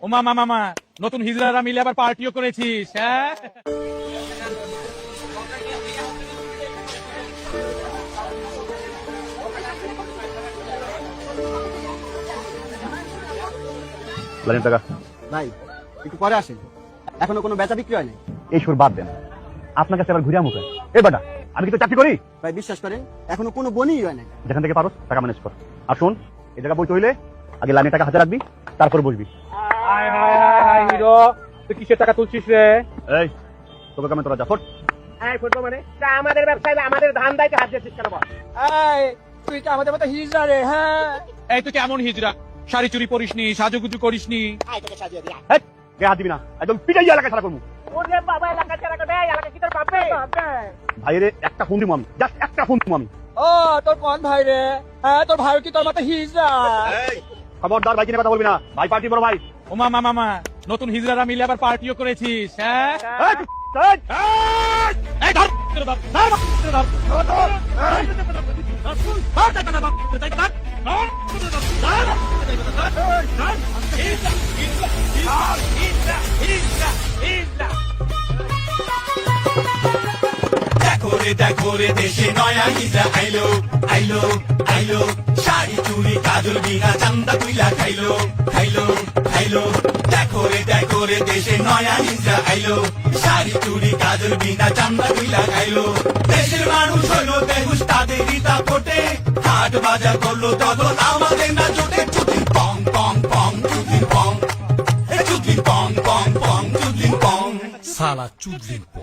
ও মামা মামা নতুন হিজড়ারা মিলে আবার পার্টিও করেছিস, হ্যাঁ? টাকা ভাই একটু পরে আসেন, এখনো কোনো বেচা বিক্রি হয়নি। এই সুর বাদ দেন, আপনার কাছে আবার ঘুরিয়া মুখে এ বেটা, আমি কি তো চাকরি করি? ভাই বিশ্বাস করেন এখনো কোনো বনই হয় নাই। যেখান থেকে পারো টাকা ম্যানেজ কর। আর শোন, এই জায়গা বইতে হইলে আগে লাইনে টাকা হাতে রাখবি, তারপর বসবি। হিরো তুই কিসের টাকা তুলছিস রে? এই তোকে কামে তোরা যা ফট। মানে আমাদের ব্যবসায় আমাদের ধান দাইতে হাত দিয়েছিস কেন? তুই কি আমাদের মতো হিজড়া রে? হ্যাঁ এই তুই কেমন হিজড়া? শাড়ি চুরি করিসনি, সাজুগুজু করিসনি? হাত দিবি না, একদম পিটাই এলাকা ছাড়া করবো। ওরে বাবা, এলাকা ছাড়া করবে, এলাকা কি তোর বাপে? ভাইরে একটা ফোন দিব আমি, জাস্ট একটা ফোন দিব আমি। ও তোর কোন ভাই রে? হ্যাঁ তোর ভাই কি তোর মতো হিজড়া? খবরদার ভাই কিনে কথা বলবি না, ভাই পার্টি বড় ভাই। ও মামা মামা নতুন হিজড়ারা মিলে আবার পার্টিও করেছিস, হ্যাঁ? এই ধর ধর, ধর, ধর, ধর, দেখো রে দেশে নয়া হিজড়া আইলো আইলো আইলো, শাড়ি চুড়ি কাজল বিনা চান্দা তুইলা খাইলো খাইলো খাইলো। দেখো রে দেশে নয়া হিজড়া আইলো, শাড়ি চুড়ি কাজল বিনা চান্দা তুইলা খাইলো। দেশের মানুষ হইলো বেহুশ, তাদেরই তা ফোটে, হাট বাজার করলো তখন আমাদের না জোটে। চুদিন পং পং পং, চুদিন পং, চুদিন পং পং পং, চুদিন পং, সালা চুদিন পং।